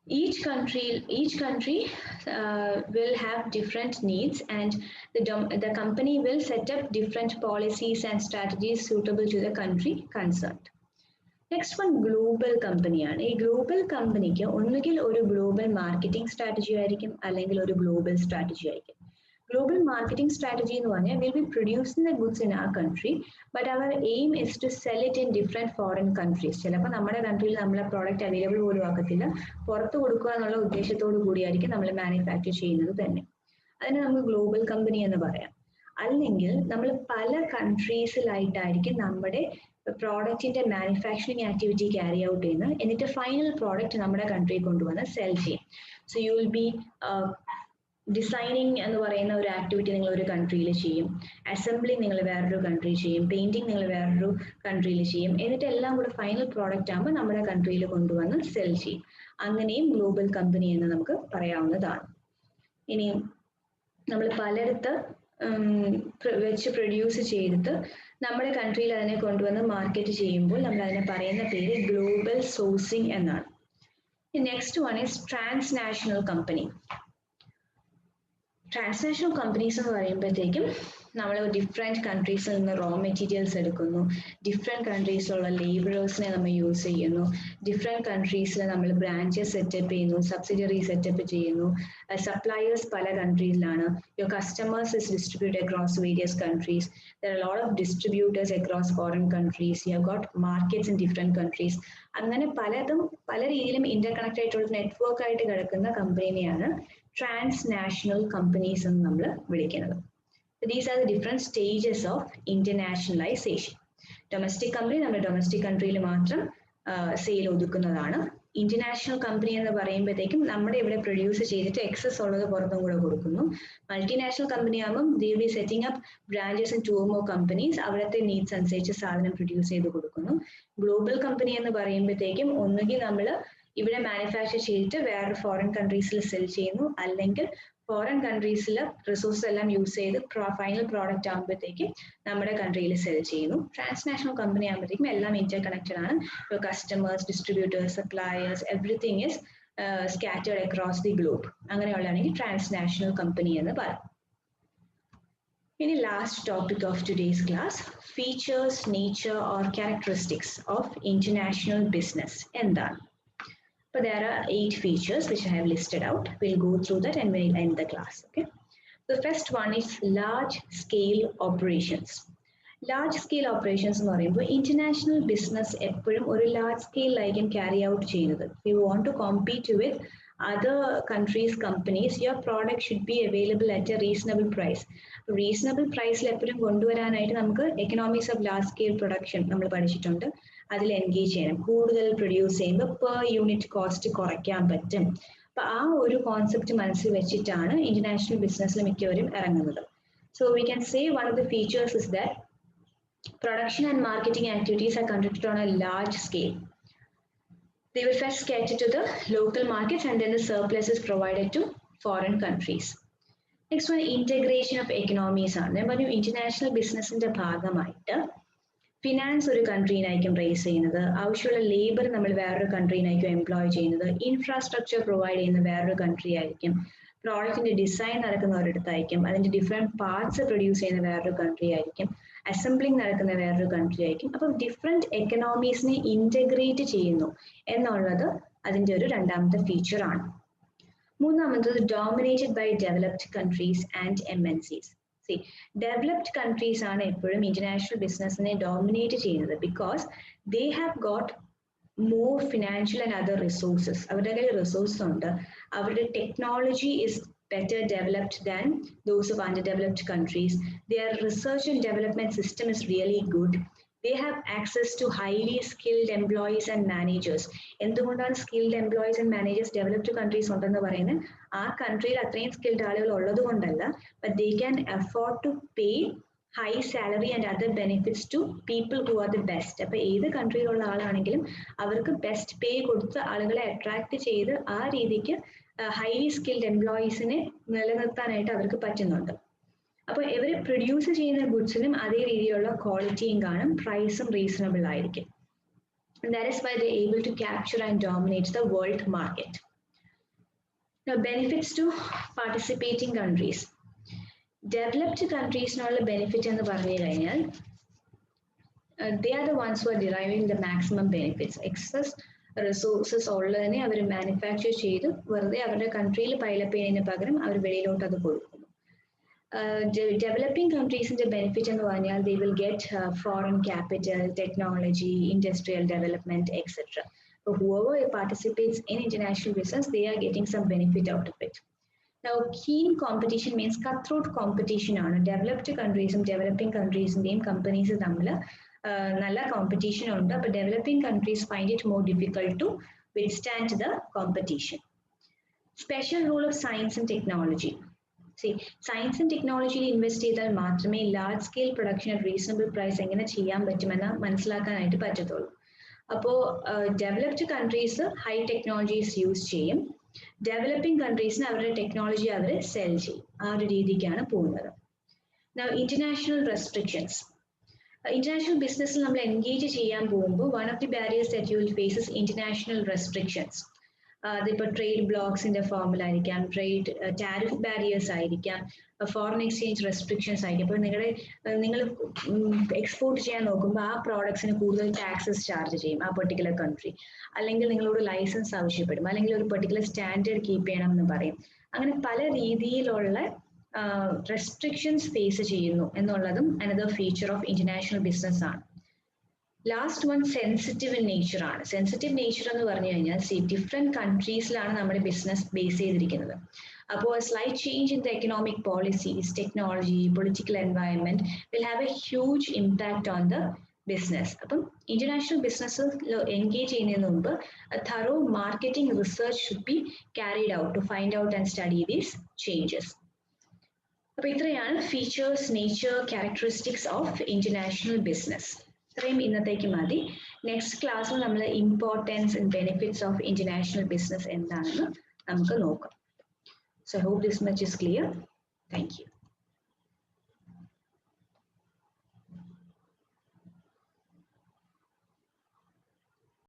Each country will have different needs, and the company will set up different policies and strategies suitable to the country concerned. Next one, global company ആണ്. ഈ ഗ്ലോബൽ കമ്പനിക്ക് ഒന്നുകിൽ ഒരു ഗ്ലോബൽ മാർക്കറ്റിംഗ് സ്ട്രാറ്റജി ആയിരിക്കും, അല്ലെങ്കിൽ ഒരു ഗ്ലോബൽ സ്ട്രാറ്റജി ആയിരിക്കും. Global marketing strategy എന്ന് പറഞ്ഞാൽ we'll be producing the goods in our country, but our aim is to sell it in different foreign countries. ചിലപ്പോൾ നമ്മുടെ കൺട്രിയിൽ നമ്മളെ പ്രോഡക്റ്റ് അവൈലബിൾ പോലും ആക്കത്തില്ല, പുറത്ത് കൊടുക്കുക എന്നുള്ള ഉദ്ദേശത്തോടു കൂടിയായിരിക്കും നമ്മൾ മാനുഫാക്ചർ ചെയ്യുന്നത് തന്നെ. അതിന് നമുക്ക് ഗ്ലോബൽ കമ്പനി എന്ന് പറയാം. അല്ലെങ്കിൽ നമ്മൾ പല കൺട്രീസിലായിട്ടായിരിക്കും നമ്മുടെ പ്രോഡക്റ്റിന്റെ മാനുഫാക്ചറിങ് ആക്ടിവിറ്റി ക്യാരി ഔട്ട് ചെയ്യുന്നത്. എന്നിട്ട് ഫൈനൽ പ്രോഡക്റ്റ് നമ്മുടെ കൺട്രിയിൽ കൊണ്ടുവന്ന് സെൽ ചെയ്യും. So you will be designing എന്ന് പറയുന്ന ഒരു ആക്ടിവിറ്റി നിങ്ങൾ ഒരു കൺട്രിയിൽ ചെയ്യും, അസംബ്ലിങ് നിങ്ങൾ വേറൊരു കൺട്രി ചെയ്യും, പെയിന്റിങ് നിങ്ങൾ വേറൊരു കൺട്രിയിൽ ചെയ്യും, എന്നിട്ട് എല്ലാം കൂടെ ഫൈനൽ പ്രോഡക്റ്റ് ആകുമ്പോൾ നമ്മുടെ കൺട്രിയിൽ കൊണ്ടുവന്ന് സെൽ ചെയ്യും. അങ്ങനെയും ഗ്ലോബൽ കമ്പനി എന്ന് നമുക്ക് പറയാവുന്നതാണ്. ഇനി നമ്മൾ പലയിടത്ത് വെച്ച് പ്രൊഡ്യൂസ് ചെയ്തിട്ട് നമ്മുടെ കൺട്രിയിൽ അതിനെ കൊണ്ടുവന്ന് മാർക്കറ്റ് ചെയ്യുമ്പോൾ നമ്മൾ അതിനെ പറയുന്ന പേര് ഗ്ലോബൽ സോഴ്സിംഗ് എന്നാണ്. Next one is transnational company. Transnational companies എന്ന് പറയുമ്പോഴത്തേക്കും നമ്മൾ ഡിഫറെൻറ്റ് കൺട്രീസിൽ നിന്ന് റോ മെറ്റീരിയൽസ് എടുക്കുന്നു, ഡിഫറെൻറ്റ് കൺട്രീസിലുള്ള ലേബറേഴ്സിനെ നമ്മൾ യൂസ് ചെയ്യുന്നു, ഡിഫറെൻറ്റ് കൺട്രീസിൽ നമ്മൾ ബ്രാഞ്ചസ് സെറ്റപ്പ് ചെയ്യുന്നു, സബ്സിഡിയറി സെറ്റപ്പ് ചെയ്യുന്നു, സപ്ലയേഴ്സ് പല കൺട്രീസിലാണ്, your customers is distributed across various countries, there are lot of distributors across foreign countries, you have got markets in different countries. അങ്ങനെ പലതും പല രീതിയിലും ഇന്റർ കണക്ട് ആയിട്ടുള്ള നെറ്റ്വർക്ക് ആയിട്ട് കിടക്കുന്ന കമ്പനിയാണ് ട്രാൻസ്നാഷണൽ കമ്പനീസ് എന്ന് നമ്മൾ വിളിക്കുന്നത്. These are the different stages of internationalization. Domestic company നമ്മുടെ ഡൊമസ്റ്റിക് കൺട്രിയിൽ മാത്രം സെയിൽ ഒതുക്കുന്നതാണ്. ഇന്റർനാഷണൽ കമ്പനി എന്ന് പറയുമ്പോഴത്തേക്കും നമ്മുടെ ഇവിടെ പ്രൊഡ്യൂസ് ചെയ്തിട്ട് എക്സസ് ഉള്ളത് പുറത്തും കൂടെ കൊടുക്കുന്നു. മൾട്ടിനാഷണൽ കമ്പനി ആകുമ്പം they will be setting up branches in 2 or more companies, അവിടുത്തെ നീഡ്സ് അനുസരിച്ച് സാധനം പ്രൊഡ്യൂസ് ചെയ്ത് കൊടുക്കുന്നു. ഗ്ലോബൽ കമ്പനി എന്ന് പറയുമ്പോഴത്തേക്കും ഒന്നുകിൽ നമ്മൾ ഇവിടെ മാനുഫാക്ചർ ചെയ്തിട്ട് വേറെ ഫോറിൻ കൺട്രീസിൽ സെൽ ചെയ്യുന്നു, അല്ലെങ്കിൽ ഫോറിൻ കൺട്രീസിൽ റിസോഴ്സ് എല്ലാം യൂസ് ചെയ്ത് ഫൈനൽ പ്രോഡക്റ്റ് ആകുമ്പോഴത്തേക്കും നമ്മുടെ കൺട്രിയിൽ സെൽ ചെയ്യുന്നു. ട്രാൻസ്നാഷണൽ കമ്പനി ആകുമ്പോഴത്തേക്കും എല്ലാം ഇന്റർ കണക്റ്റഡ് ആണ്. Customers, distributors, suppliers, everything is scattered across the globe. അങ്ങനെയുള്ളതാണെങ്കിൽ ട്രാൻസ്നാഷണൽ കമ്പനി എന്ന് പറയും. ഇനി last topic of today's class, features, nature or characteristics of international business എന്താണ്? But there are 8 features which I have listed out. We'll go through that and we'll end the class. Okay. The first one is large scale operations. Large scale operations എന്ന് പറയുമ്പോൾ international business എപ്പോഴും ഒരു large scale ആയിരിക്കും carry out ചെയ്യുന്നത്. If you want to compete with other countries' companies, your product should be available at a reasonable price. Reasonable price എപ്പോഴും കൊണ്ടുവരാനായിട്ട് നമുക്ക് economics of large scale production നമ്മൾ പഠിച്ചിട്ടുണ്ട്. അതിൽ എൻഗേജ് ചെയ്യണം. കൂടുതൽ പ്രൊഡ്യൂസ് ചെയ്യുമ്പോൾ പെർ യൂണിറ്റ് കോസ്റ്റ് കുറയ്ക്കാൻ പറ്റും. അപ്പൊ ആ ഒരു കോൺസെപ്റ്റ് മനസ്സിൽ വെച്ചിട്ടാണ് ഇന്റർനാഷണൽ ബിസിനസ്സിൽ മിക്കവരും ഇറങ്ങുന്നത്. So we can say one of the features is that production and marketing activities are conducted on A large scale. They will first cater to the local markets and then the surplus is provided to foreign countries. Next one, integration of economies ആണ്. ഞാൻ പറഞ്ഞു ഇന്റർനാഷണൽ ബിസിനസിന്റെ ഭാഗമായിട്ട് ഫിനാൻസ് ഒരു കൺട്രീനായിരിക്കും റേസ് ചെയ്യുന്നത്, ആവശ്യമുള്ള ലേബർ നമ്മൾ വേറൊരു കൺട്രീനായിരിക്കും എംപ്ലോയ് ചെയ്യുന്നത്, ഇൻഫ്രാസ്ട്രക്ചർ പ്രൊവൈഡ് ചെയ്യുന്ന വേറൊരു കൺട്രി ആയിരിക്കും, പ്രോഡക്റ്റിന്റെ ഡിസൈൻ നടക്കുന്ന ഒരിടത്തായിരിക്കും, അതിന്റെ ഡിഫറെന്റ് പാർട്സ് പ്രൊഡ്യൂസ് ചെയ്യുന്ന വേറൊരു കൺട്രി ആയിരിക്കും, അസംബ്ലിംഗ് നടക്കുന്ന വേറൊരു കൺട്രി ആയിരിക്കും. അപ്പം ഡിഫറെന്റ് എക്കണോമീസിനെ ഇന്റഗ്രേറ്റ് ചെയ്യുന്നു എന്നുള്ളത് അതിന്റെ ഒരു രണ്ടാമത്തെ ഫീച്ചർ ആണ്. മൂന്നാമത്തത് dominated by developed countries and MNCs. Developed countries ആണ് എപ്പോഴും ഇന്റർനാഷണൽ ബിസിനസിനെ ഡോമിനേറ്റ് ചെയ്യുന്നത്, because they have got more financial and other resources. അവരുടെ കയ്യിൽ റിസോഴ്സ് ഉണ്ട്, അവരുടെ technology is better developed than those of underdeveloped countries. Their research and development system is really good. They have access to highly skilled employees and managers. എന്തുകൊണ്ടാണ് skilled employees and managers developed countries ഉണ്ടെന്ന് പറയുന്നത്? ആ കൺട്രിയിൽ അത്രയും സ്കിൽഡ് ആളുകൾ ഉള്ളത് കൊണ്ടല്ല, but they can afford to pay high salary and other benefits to people who are the best. അപ്പൊ ഏത് കൺട്രിയിലുള്ള ആളാണെങ്കിലും അവർക്ക് ബെസ്റ്റ് പേ കൊടുത്ത് ആളുകളെ അട്രാക്ട് ചെയ്ത് ആ രീതിക്ക് ഹൈലി സ്കിൽഡ് എംപ്ലോയീസിനെ നിലനിർത്താനായിട്ട് അവർക്ക് പറ്റുന്നുണ്ട്. അപ്പോൾ ഇവർ പ്രൊഡ്യൂസ് ചെയ്യുന്ന ഗുഡ്സിനും അതേ രീതിയിലുള്ള ക്വാളിറ്റിയും കാണും, പ്രൈസും റീസണബിൾ ആയിരിക്കും. That is why they are able to capture and dominate the world market. Now, benefits to participating countries. Developed countries-നുള്ള benefit എന്ന് പറഞ്ഞു കഴിഞ്ഞാൽ they are the ones who are deriving the maximum benefits. Excess resources ഉള്ളതിനെ അവർ മാനുഫാക്ചർ ചെയ്ത് വെറുതെ അവരുടെ കൺട്രിയിൽ പൈലപ്പ് ചെയ്യുന്നതിന് പകരം അവർ വെളിയിലോട്ട് അത് കൊടുക്കുന്നു. ഡെവലപ്പിംഗ് കൺട്രീസിന്റെ ബെനിഫിറ്റ് എന്ന് പറഞ്ഞാൽ they will get foreign capital, technology, industrial development, etc. So whoever participates in international business, they are getting some benefit out of it. Now, keen competition means cutthroat competition ആണ്. ഡെവലപ്ഡ് കൺട്രീസും ഡെവലപ്പിംഗ് കൺട്രീസിന്റെയും കമ്പനീസ് തമ്മിൽ നല്ല കോമ്പറ്റീഷൻ ഉണ്ട്. അപ്പോൾ developing countries find it more difficult to withstand the competition. Special role of science and technology. See, science and technology invest ചെയ്താൽ മാത്രമേ large scale production at reasonable price എങ്ങനെ ചെയ്യാൻ പറ്റുമെന്ന് മനസ്സിലാക്കാനായിട്ട് പറ്റത്തുള്ളൂ. അപ്പോൾ developed countries high technologies use ചെയ്യും, ഡെവലപ്പിംഗ് കൺട്രീസിന് അവരുടെ ടെക്നോളജി അവർ സെൽ ചെയ്യും. ആ ഒരു രീതിക്കാണ് പോകുന്നത്. Now, international restrictions. International business നമ്മൾ എൻഗേജ് ചെയ്യാൻ പോകുമ്പോൾ one of the barriers that you will face is international restrictions. അതിപ്പോൾ ട്രേഡ് ബ്ലോക്സിന്റെ ഫോമിലായിരിക്കാം, ട്രേഡ് ടാരിഫ് ബാരിയേഴ്സ് ആയിരിക്കാം, ഫോറിൻ എക്സ്ചേഞ്ച് റെസ്ട്രിക്ഷൻസ് ആയിരിക്കും. അപ്പോൾ നിങ്ങൾ എക്സ്പോർട്ട് ചെയ്യാൻ നോക്കുമ്പോൾ ആ പ്രോഡക്ട്സിന് കൂടുതൽ ടാക്സസ് ചാർജ് ചെയ്യും ആ പെർട്ടിക്കുലർ കൺട്രി, അല്ലെങ്കിൽ നിങ്ങളോട് ലൈസൻസ് ആവശ്യപ്പെടും, അല്ലെങ്കിൽ ഒരു പെർട്ടിക്കുലർ സ്റ്റാൻഡേർഡ് കീപ്പ് ചെയ്യണം എന്ന് പറയും. അങ്ങനെ പല രീതിയിലുള്ള restrictions ഫേസ് ചെയ്യുന്നു എന്നുള്ളതും another feature of international business ആണ്. Last one sensitive in nature ആണ്. സെൻസിറ്റീവ് നേച്ചർ എന്ന് പറഞ്ഞു കഴിഞ്ഞാൽ ഡിഫറെന്റ് കൺട്രീസിലാണ് നമ്മുടെ ബിസിനസ് ബേസ് ചെയ്തിരിക്കുന്നത്. അപ്പോൾ slight change in the economic policies, technology, political environment will have a huge impact on the business. അപ്പം ഇന്റർനാഷണൽ ബിസിനസ് എൻഗേജ് ചെയ്യുന്നതിന് മുമ്പ് thorough marketing research should be carried out to find out and study these changes. അപ്പോൾ ഇത്രയാണ് features, nature, characteristics of international business. ഇത്രയും ഇന്നത്തേക്ക് മതി. നെക്സ്റ്റ് ക്ലാസ്സിൽ നമ്മൾ importance and benefits of international business എന്താണെന്ന് നമുക്ക് നോക്കാം. So hope this much is clear. Thank U.